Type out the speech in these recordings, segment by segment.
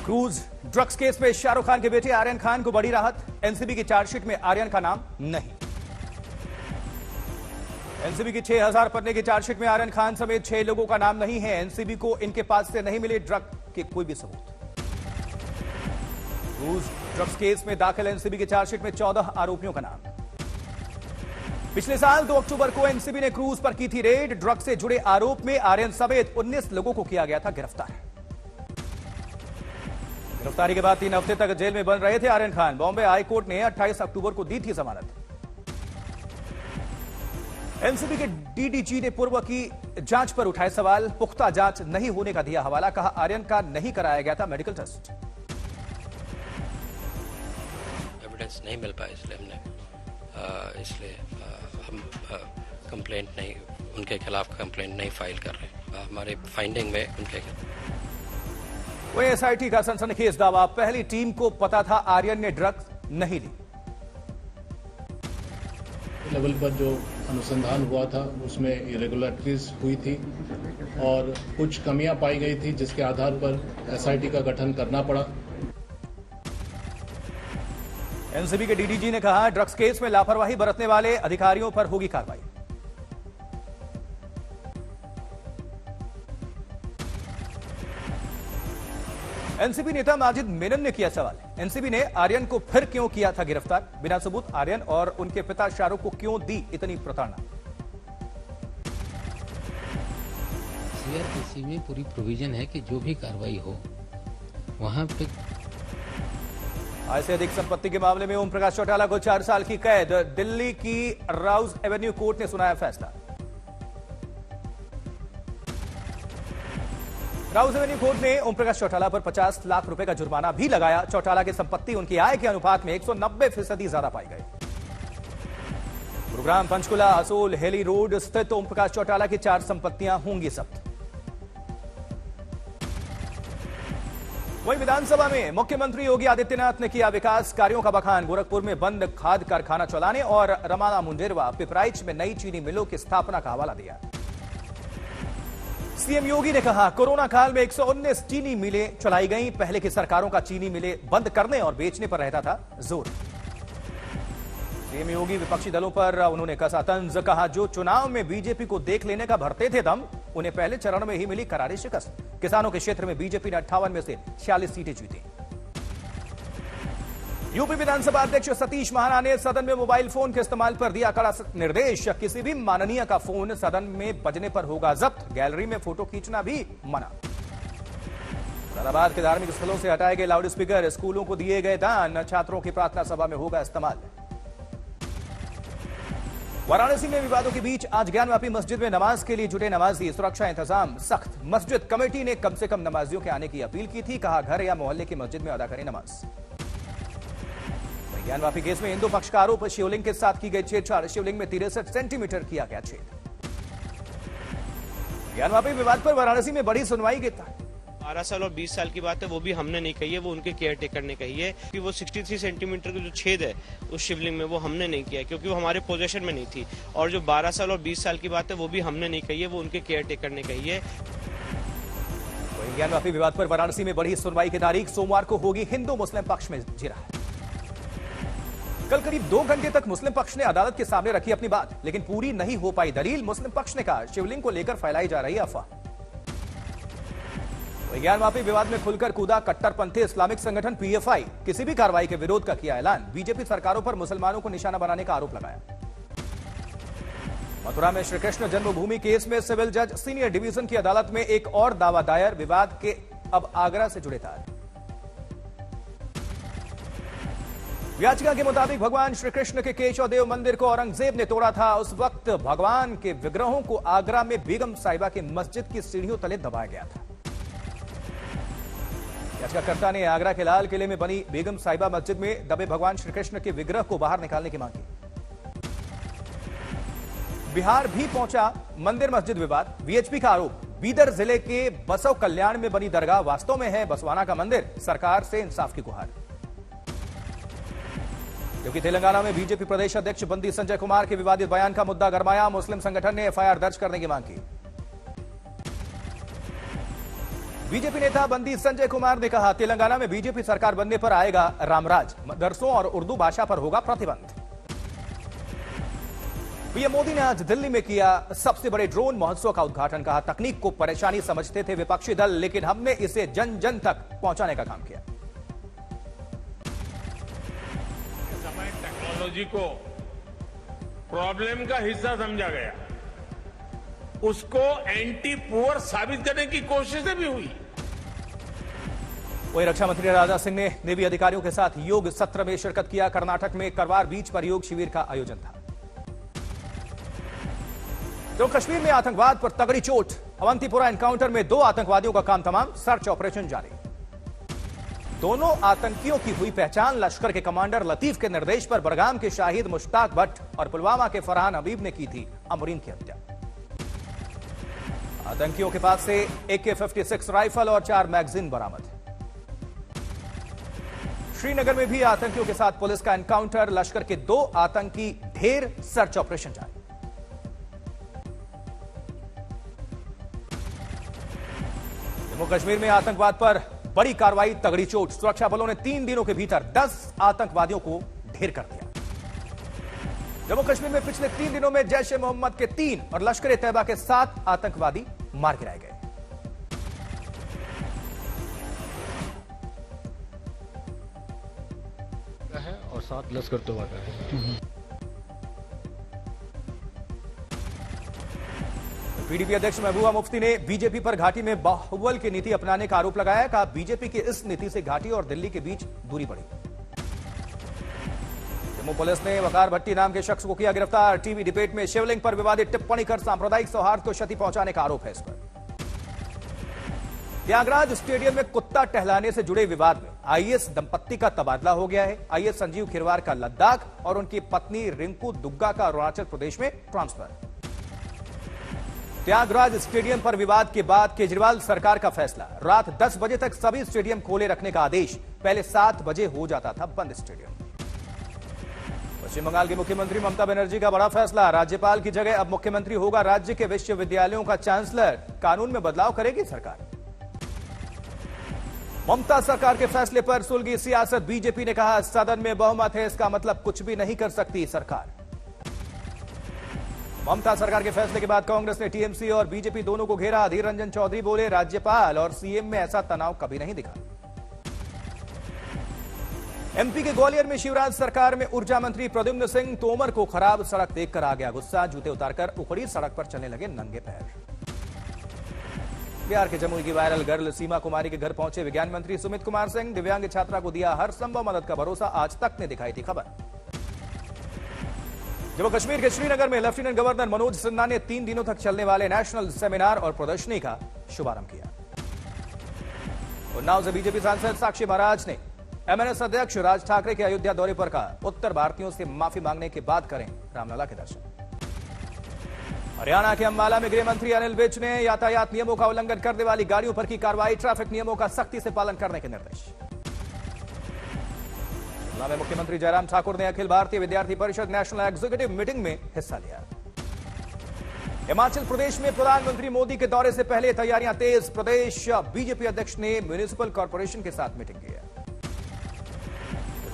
Cruise drugs case में शाहरुख खान के बेटे आर्यन खान को बड़ी राहत। एनसीबी की चार्जशीट में आर्यन का नाम नहीं। एनसीबी की 6000 पन्ने की चार्जशीट में आर्यन खान समेत 6 लोगों का नाम नहीं है। एनसीबी को इनके पास से नहीं मिले ड्रग के कोई भी सबूत। क्रूज ड्रग्स केस में दाखिल एनसीबी की चार्जशीट में 14 आरोपियों का नाम। पिछले साल 2 अक्टूबर को एनसीबी ने क्रूज पर की थी रेड। ड्रग से जुड़े आरोप में आर्यन समेत 19 लोगों को किया गया था गिरफ्तार। गिरफ्तारी के बाद 3 हफ्ते तक जेल में बंद रहे थे आर्यन खान। बॉम्बे हाई कोर्ट ने 28 अक्टूबर को दी थी जमानत। एनसीबी के डीडीजी ने पूर्व की जांच पर उठाए सवाल। पुख्ता जांच नहीं होने का दिया हवाला। कहा आर्यन का नहीं कराया गया था मेडिकल टेस्ट। एविडेंस नहीं मिल पाया इसलिए हम कंप्लेंट नहीं, उनके खिलाफ कंप्लेंट नहीं फाइल कर रहे। हमारे फाइंडिंग में उनके वही एसआईटी का सनसनीखेज दावा। पहली टीम को पता था आर्यन ने ड्रग्स नहीं ली। लेवल पर जो अनुसंधान हुआ था उसमें इरेगुलरिटीज हुई थी और कुछ कमियां पाई गई थी, जिसके आधार पर एसआईटी का गठन करना पड़ा। एनसीबी के डीडीजी ने कहा ड्रग्स केस में लापरवाही बरतने वाले अधिकारियों पर होगी कार्रवाई। एनसीबी नेता माजिद मेनन ने किया सवाल। एनसीबी ने आर्यन को फिर क्यों किया था गिरफ्तार? बिना सबूत आर्यन और उनके पिता शाहरुख को क्यों दी इतनी प्रताड़ना? सीआरपीसी में पूरी प्रोविजन है कि जो भी कार्रवाई हो वहां पे। आय से अधिक संपत्ति के मामले में ओम प्रकाश चौटाला को 4 साल की कैद। दिल्ली की राउज एवेन्यू कोर्ट ने सुनाया फैसला। राउज एवेन्यू कोर्ट ने ओम प्रकाश चौटाला पर 50 लाख रुपए का जुर्माना भी लगाया। चौटाला की संपत्ति उनकी आय के अनुपात में 190% ज्यादा पाई गई। गुरुग्राम, पंचकुला, असोल, हेली रोड स्थित ओम प्रकाश चौटाला की 4 संपत्तियां होंगी जब्त। वहीं विधानसभा में मुख्यमंत्री योगी आदित्यनाथ ने किया विकास कार्यों का बखान। गोरखपुर में बंद खाद कारखाना चलाने और रमाना मुंडेरवा, पिपराइच में नई चीनी मिलों की स्थापना का हवाला दिया। सीएम योगी ने कहा कोरोना काल में 119 चीनी मिलें चलाई गईं। पहले की सरकारों का चीनी मिलें बंद करने और बेचने पर रहता था जोर। सीएम योगी विपक्षी दलों पर उन्होंने कसा तंज। कहा जो चुनाव में बीजेपी को देख लेने का भरते थे दम, उन्हें पहले चरण में ही मिली करारी शिकस्त। किसानों के क्षेत्र में बीजेपी ने 58 में से 46 सीटें जीती। यूपी विधानसभा अध्यक्ष सतीश महाना ने सदन में मोबाइल फोन के इस्तेमाल पर दिया कड़ा निर्देश। किसी भी माननीय का फोन सदन में बजने पर होगा जब्त। गैलरी में फोटो खींचना भी मना। मुरादाबाद के धार्मिक स्थलों से हटाए गए लाउड स्पीकर। स्कूलों को दिए गए दान। छात्रों की प्रार्थना सभा में होगा इस्तेमाल। वाराणसी में विवादों के बीच आज ज्ञानवापी मस्जिद में नमाज के लिए जुटे नमाजी। सुरक्षा इंतजाम सख्त। मस्जिद कमेटी ने कम से कम नमाजियों के आने की अपील की थी। कहा घर या मोहल्ले की मस्जिद में अदा करें नमाज। ज्ञानवापी केस में हिंदू पक्ष का आरोप शिवलिंग के साथ की गई छेड़छाड़। शिवलिंग में 63 सेंटीमीटर किया गया छेद। ज्ञानवापी विवाद पर वाराणसी में बड़ी सुनवाई की। 12 साल और 20 साल की बात है, वो भी हमने नहीं कही है, वो उनके केयर टेकर ने कही है कि वो 63 सेंटीमीटर का जो छेद है उस शिवलिंग में, वो हमने नहीं किया क्योंकि वो हमारे पोजीशन में नहीं थी। और जो 12 साल और 20 साल की बात है वो भी हमने नहीं कही है, वो उनके केयर टेकर ने कही है। ज्ञानवापी विवाद पर वाराणसी में बड़ी सुनवाई की तारीख सोमवार को होगी। हिंदू मुस्लिम पक्ष में जिरा। कल करीब 2 घंटे तक मुस्लिम पक्ष ने अदालत के सामने रखी अपनी बात, लेकिन पूरी नहीं हो पाई दलील। मुस्लिम पक्ष ने कहा शिवलिंग को लेकर फैलाई जा रही अफवाह। ज्ञानवापी विवाद में खुलकर कूदा कट्टरपंथी इस्लामिक संगठन पीएफआई। किसी भी कार्रवाई के विरोध का किया ऐलान। बीजेपी सरकारों पर मुसलमानों को निशाना बनाने का आरोप लगाया। मथुरा में श्रीकृष्ण जन्मभूमि केस में सिविल जज सीनियर डिवीजन की अदालत में एक और दावा दायर। विवाद के अब आगरा से जुड़े तार। याचिका के मुताबिक भगवान श्रीकृष्ण के केशवदेव मंदिर को औरंगजेब ने तोड़ा था। उस वक्त भगवान के विग्रहों को आगरा में बेगम साहिबा की मस्जिद की सीढ़ियों तले दबाया गया था। याचिकाकर्ता ने आगरा के लाल किले में बनी बेगम साहिबा मस्जिद में दबे भगवान श्रीकृष्ण के विग्रह को बाहर निकालने की मांग की। बिहार भी पहुंचा मंदिर मस्जिद विवाद। वीएचपी का आरोप बीदर जिले के बसव कल्याण में बनी दरगाह वास्तव में है बसवाना का मंदिर। सरकार से इंसाफ की गुहार। क्योंकि तेलंगाना में बीजेपी प्रदेश अध्यक्ष बंदी संजय कुमार के विवादित बयान का मुद्दा गरमाया। मुस्लिम संगठन ने एफआईआर दर्ज करने की मांग की। बीजेपी नेता बंदी संजय कुमार ने कहा, तेलंगाना में बीजेपी सरकार बनने पर आएगा रामराज, मदरसों और उर्दू भाषा पर होगा प्रतिबंध। पीएम मोदी ने आज दिल्ली में किया सबसे बड़े ड्रोन महोत्सव का उद्घाटन। कहा, तकनीक को परेशानी समझते थे विपक्षी दल, लेकिन हमने इसे जन जन तक पहुंचाने का काम किया। समय टेक्नोलॉजी को प्रॉब्लम का हिस्सा समझा गया, उसको एंटी पुअर साबित करने की कोशिशें भी हुई। वही रक्षा मंत्री राजनाथ सिंह ने नेवी अधिकारियों के साथ योग सत्र में शिरकत किया। कर्नाटक में करवार बीच पर योग शिविर का आयोजन था। तो कश्मीर में आतंकवाद पर तगड़ी चोट, अवंतीपुरा एनकाउंटर में 2 आतंकवादियों का काम तमाम, सर्च ऑपरेशन जारी। दोनों आतंकियों की हुई पहचान। लश्कर के कमांडर लतीफ के निर्देश पर बड़गाम के शाहिद मुश्ताक भट्ट और पुलवामा के फरहान हबीब ने की थी अमरीन की हत्या। आतंकियों के पास से AK-56 राइफल और 4 मैगजीन बरामद। श्रीनगर में भी आतंकियों के साथ पुलिस का एनकाउंटर, लश्कर के 2 आतंकी ढेर, सर्च ऑपरेशन जारी। जम्मू कश्मीर में आतंकवाद पर बड़ी कार्रवाई, तगड़ी चोट। सुरक्षा बलों ने 3 दिनों के भीतर 10 आतंकवादियों को ढेर कर दिया। जम्मू कश्मीर में पिछले 3 दिनों में जैश ए मोहम्मद के 3 और लश्कर ए तैयबा के 7 आतंकवादी मार गिराए गए। है और 7 लश्कर तोबा का है। पीडीपी अध्यक्ष महबूबा मुफ्ती ने बीजेपी पर घाटी में बाहुबल की नीति अपनाने का आरोप लगाया। कहा, बीजेपी की इस नीति से घाटी और दिल्ली के बीच दूरी बढ़ी। जम्मू पुलिस ने वकार भट्टी नाम के शख्स को किया गिरफ्तार। टीवी डिबेट में शिवलिंग पर विवादित टिप्पणी कर सांप्रदायिक सौहार्द को क्षति पहुंचाने का आरोप है इस पर। त्यागराज स्टेडियम में कुत्ता टहलाने से जुड़े विवाद में आईएएस दंपत्ति का तबादला हो गया है। आईएएस संजीव खिरवार का लद्दाख और उनकी पत्नी रिंकू दुग्गा का अरुणाचल प्रदेश में ट्रांसफर। त्यागराज स्टेडियम पर विवाद के बाद केजरीवाल सरकार का फैसला, रात 10 बजे तक सभी स्टेडियम खोले रखने का आदेश। पहले 7 बजे हो जाता था बंद स्टेडियम। पश्चिम बंगाल की मुख्यमंत्री ममता बनर्जी का बड़ा फैसला, राज्यपाल की जगह अब मुख्यमंत्री होगा राज्य के विश्वविद्यालयों का चांसलर। कानून में बदलाव करेगी सरकार। ममता सरकार के फैसले पर सुलगी सियासत, बीजेपी ने कहा, सदन में बहुमत है, इसका मतलब कुछ भी नहीं कर सकती सरकार। ममता सरकार के फैसले के बाद कांग्रेस ने टीएमसी और बीजेपी दोनों को घेरा। अधीर रंजन चौधरी बोले, राज्यपाल और सीएम में ऐसा तनाव कभी नहीं दिखा। एमपी के ग्वालियर में शिवराज सरकार में ऊर्जा मंत्री प्रद्युम्न सिंह तोमर को खराब सड़क देखकर आ गया गुस्सा। जूते उतारकर उखड़ी सड़क पर चलने लगे नंगे पैर। बिहार के जमुई की वायरल गर्ल सीमा कुमारी के घर पहुंचे विज्ञान मंत्री सुमित कुमार सिंह। दिव्यांग छात्रा को दिया हर संभव मदद का भरोसा, आज तक ने दिखाई थी खबर। जम्मू कश्मीर के श्रीनगर में लेफ्टिनेंट गवर्नर मनोज सिन्हा ने 3 दिनों तक चलने वाले नेशनल सेमिनार और प्रदर्शनी का शुभारंभ किया। उन्नाव से बीजेपी सांसद साक्षी महाराज ने एमएनएस अध्यक्ष राज ठाकरे के अयोध्या दौरे पर कहा, उत्तर भारतीयों से माफी मांगने के बाद करें रामलला के दर्शन। हरियाणा के अंबाला में गृह मंत्री अनिल विज ने यातायात नियमों का उल्लंघन करने वाली गाड़ियों पर की कार्रवाई, ट्रैफिक नियमों का सख्ती से पालन करने के निर्देश। शिमला में मुख्यमंत्री जयराम ठाकुर ने अखिल भारतीय विद्यार्थी परिषद नेशनल एग्जीक्यूटिव मीटिंग में हिस्सा लिया। हिमाचल प्रदेश में प्रधानमंत्री मोदी के दौरे से पहले तैयारियां तेज, प्रदेश बीजेपी अध्यक्ष ने म्युनिसिपल कॉर्पोरेशन के साथ मीटिंग की।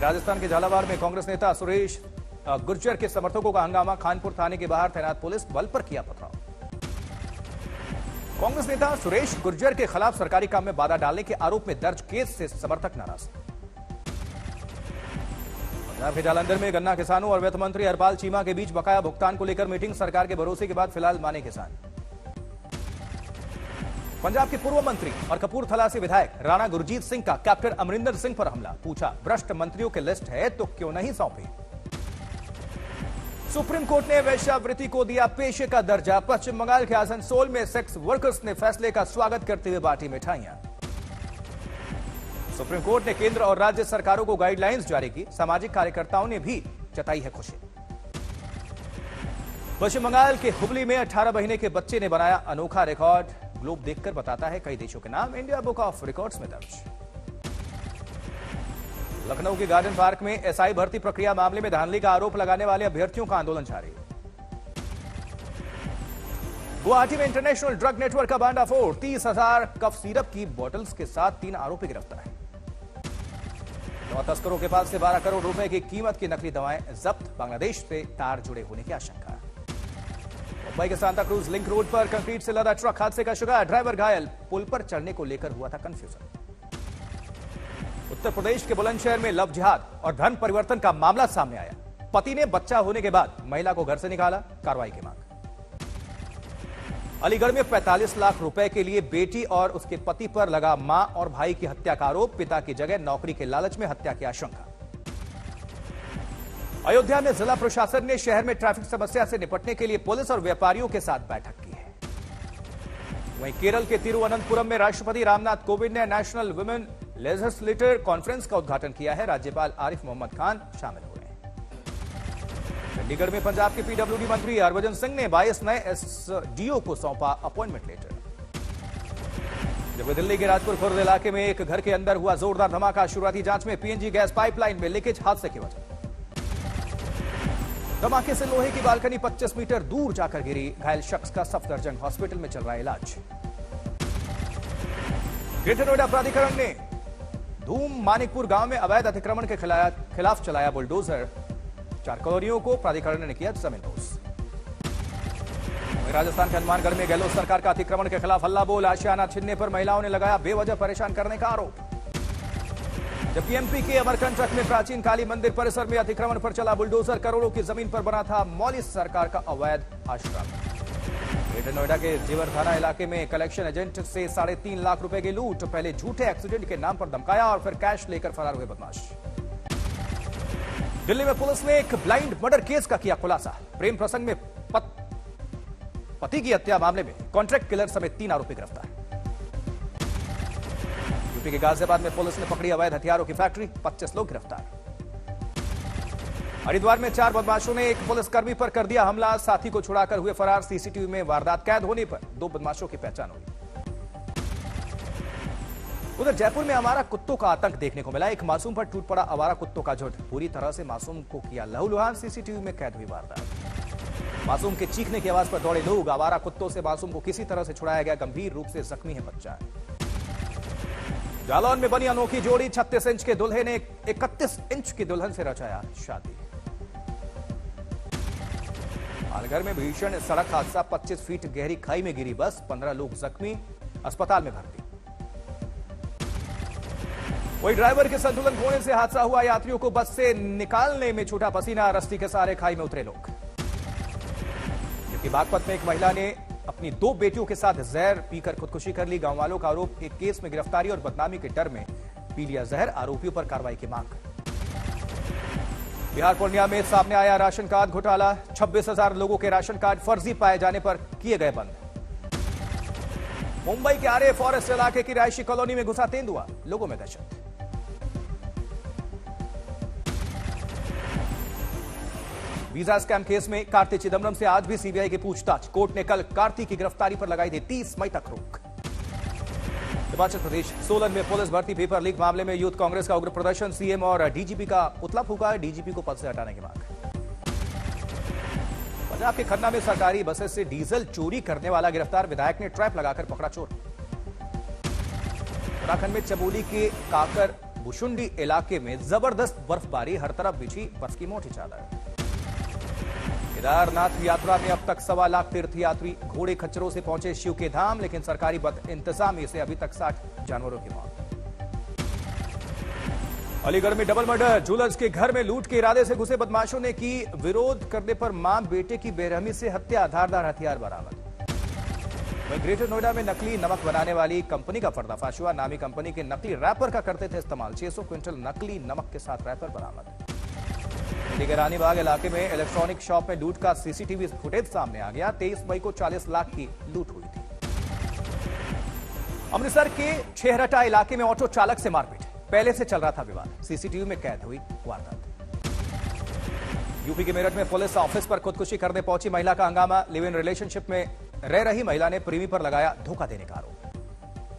राजस्थान के झालावाड़ में कांग्रेस नेता सुरेश गुर्जर के समर्थकों का हंगामा, खानपुर थाने के बाहर तैनात पुलिस बल पर किया पथराव। कांग्रेस नेता सुरेश गुर्जर के खिलाफ सरकारी काम में बाधा डालने के आरोप में दर्ज केस से समर्थक नाराज। पंजाब के जालंधर में गन्ना किसानों और वित्त मंत्री हरपाल चीमा के बीच बकाया भुगतान को लेकर मीटिंग, सरकार के भरोसे के बाद फिलहाल माने किसान। पंजाब के पूर्व मंत्री और कपूरथला से विधायक राणा गुरजीत सिंह का कैप्टन अमरिंदर सिंह पर हमला, पूछा भ्रष्ट मंत्रियों की लिस्ट है तो क्यों नहीं सौंपी। सुप्रीम कोर्ट ने वेश्यावृत्ति को दिया पेशे का दर्जा, पश्चिम बंगाल के आसनसोल में सेक्स वर्कर्स ने फैसले का स्वागत करते हुए बांटी मिठाइयां। सुप्रीम कोर्ट ने केंद्र और राज्य सरकारों को गाइडलाइंस जारी की, सामाजिक कार्यकर्ताओं ने भी जताई है खुशी। पश्चिम बंगाल के हुबली में 18 महीने के बच्चे ने बनाया अनोखा रिकॉर्ड, ग्लोब देखकर बताता है कई देशों के नाम, इंडिया बुक ऑफ रिकॉर्ड्स में दर्ज। लखनऊ के गार्डन पार्क में एसआई भर्ती प्रक्रिया मामले में धांधली का आरोप लगाने वाले अभ्यर्थियों का आंदोलन जारी। गुवाहाटी में इंटरनेशनल ड्रग नेटवर्क का भांडाफोड़, 30,000 कफ सिरप की बोतल्स के साथ 3 आरोपी गिरफ्तार। 9 तस्करों के पास से 12 करोड़ रुपए की कीमत की नकली दवाएं जब्त, बांग्लादेश से तार जुड़े होने की आशंका। मुंबई के सांता क्रूज लिंक रोड पर कंक्रीट से लदा ट्रक हादसे का शिकार, ड्राइवर घायल, पुल पर चढ़ने को लेकर हुआ था कंफ्यूजन। उत्तर प्रदेश के बुलंदशहर में लव जिहाद और धर्म परिवर्तन का मामला सामने आया। पति ने बच्चा होने के बाद महिला को घर से निकाला, कार्रवाई की मांग। अलीगढ़ में 45 लाख रुपए के लिए बेटी और उसके पति पर लगा मां और भाई की हत्या का आरोप, पिता की जगह नौकरी के लालच में हत्या की आशंका। अयोध्या में जिला प्रशासन ने शहर में ट्रैफिक समस्या से निपटने के लिए पुलिस और व्यापारियों के साथ बैठक की है। वहीं केरल के तिरुवनंतपुरम में राष्ट्रपति रामनाथ कोविंद ने नेशनल वुमेन लेजिस्लेटर कॉन्फ्रेंस का उद्घाटन किया है। राज्यपाल आरिफ मोहम्मद खान शामिल हुए हैं। चंडीगढ़ में पंजाब के पीडब्ल्यूडी मंत्री हरभजन सिंह ने 22 नए एसडीओ को सौंपा अपॉइंटमेंट लेटर। जबकि दिल्ली के राजपुर खुर्द इलाके में एक घर के अंदर हुआ जोरदार धमाका, शुरुआती जांच में पीएनजी गैस पाइपलाइन में लीकेज हादसे की वजह। धमाके से लोहे की बालकनी 25 मीटर दूर जाकर गिरी, घायल शख्स का सफदरजंग हॉस्पिटल में चल रहा है इलाज। ग्रेटर नोएडा प्राधिकरण ने धूम मानिकपुर गांव में अवैध अतिक्रमण के खिलाफ चलाया बुलडोजर, 4 कॉलोनियों को प्राधिकरण ने किया जमींदोज। राजस्थान के हनुमानगढ़ में गहलोत सरकार का अतिक्रमण के खिलाफ हल्ला बोल, आशियाना छीनने पर महिलाओं ने लगाया बेवजह परेशान करने का आरोप। जबकि एमपी के अमरकंटक में प्राचीन काली मंदिर परिसर में अतिक्रमण पर चला बुलडोजर, करोड़ों की जमीन पर बना था मौली सरकार का अवैध आश्रम। ग्रेटर नोएडा के जेवर थाना इलाके में कलेक्शन एजेंट से 3.5 लाख रुपए की लूट, पहले झूठे एक्सीडेंट के नाम पर धमकाया और फिर कैश लेकर फरार हुए बदमाश। दिल्ली में पुलिस ने एक ब्लाइंड मर्डर केस का किया खुलासा, प्रेम प्रसंग में पति की हत्या मामले में कॉन्ट्रैक्ट किलर समेत 3 आरोपी गिरफ्तार। यूपी के गाजियाबाद में पुलिस ने पकड़ी अवैध हथियारों की फैक्ट्री, 25 लोग गिरफ्तार। हरिद्वार में 4 बदमाशों ने एक पुलिसकर्मी पर कर दिया हमला, साथी को छुड़ाकर हुए फरार। सीसीटीवी में वारदात कैद होने पर 2 बदमाशों की पहचान हुई। उधर जयपुर में आवारा कुत्तों का आतंक देखने को मिला, एक मासूम पर टूट पड़ा आवारा कुत्तों का झुंड, पूरी तरह से मासूम को किया लहूलुहान। सीसीटीवी में कैद हुई वारदात। मासूम के चीखने की आवाज पर दौड़े लोग, आवारा कुत्तों से मासूम को किसी तरह से छुड़ाया गया, गंभीर रूप से जख्मी है बच्चा। जालौन में बनी अनोखी जोड़ी, 36 इंच के दूल्हे ने 31 इंच की दुल्हन से रचाया शादी। पालघर में भीषण सड़क हादसा, 25 फीट गहरी खाई में गिरी बस, 15 लोग जख्मी, अस्पताल में भर्ती। वही ड्राइवर के संतुलन खोने से हादसा हुआ, यात्रियों को बस से निकालने में छूटा पसीना, रस्सी के सहारे खाई में उतरे लोग। जबकि बागपत में एक महिला ने अपनी 2 बेटियों के साथ जहर पीकर खुदकुशी कर ली, गांव वालों का आरोप, एक केस में गिरफ्तारी और बदनामी के डर में पी लिया जहर, आरोपियों पर कार्रवाई की मांग। बिहार पूर्णिया में सामने आया राशन कार्ड घोटाला, 26,000 लोगों के राशन कार्ड फर्जी पाए जाने पर किए गए बंद। मुंबई के आरे फॉरेस्ट इलाके की रिहायशी कॉलोनी में घुसा तेंदुआ, लोगों में दहशत। वीजा स्कैम केस में कार्ति चिदम्बरम से आज भी सीबीआई की पूछताछ, कोर्ट ने कल कार्ति की गिरफ्तारी पर लगाई थी 30 मई तक रोक। हिमाचल प्रदेश सोलन में पुलिस भर्ती पेपर लीक मामले में यूथ कांग्रेस का उग्र प्रदर्शन, सीएम और डीजीपी का पुतला फूका, डीजीपी को पद से हटाने की मांग। पंजाब के खन्ना में सरकारी बसेस से डीजल चोरी करने वाला गिरफ्तार, विधायक ने ट्रैप लगाकर पकड़ा चोर। उत्तराखंड में चमोली के काकर बुशुंडी इलाके में जबरदस्त बर्फबारी, हर तरफ बिछी बर्फ की मोटी चादर। केदारनाथ यात्रा में अब तक 1.25 लाख तीर्थयात्री घोड़े खच्चरों से पहुंचे शिव के धाम, लेकिन सरकारी बद इंतजामी से अभी तक 60 जानवरों की मौत। अलीगढ़ में डबल मर्डर, ज्वेलर्स के घर में लूट के इरादे से घुसे बदमाशों ने की विरोध करने पर मां बेटे की बेरहमी से हत्या, धारदार हथियार बरामद। वहीं ग्रेटर नोएडा में नकली नमक बनाने वाली कंपनी का पर्दाफाश हुआ, नामी कंपनी के नकली रैपर का करते थे इस्तेमाल, 600 क्विंटल नकली नमक के साथ रैपर बरामद। दिल्ली के रानीबाग इलाके में इलेक्ट्रॉनिक शॉप में लूट का सीसीटीवी फुटेज सामने आ गया, 23 मई को 40 लाख की लूट हुई थी। अमृतसर के छेहरटा इलाके में ऑटो चालक से मारपीट, पहले से चल रहा था विवाद, सीसीटीवी में कैद हुई वारदात। यूपी के मेरठ में पुलिस ऑफिस पर खुदकुशी करने पहुंची महिला का हंगामा, लिव इन रिलेशनशिप में रह रही महिला ने प्रेमी पर लगाया धोखा देने का आरोप।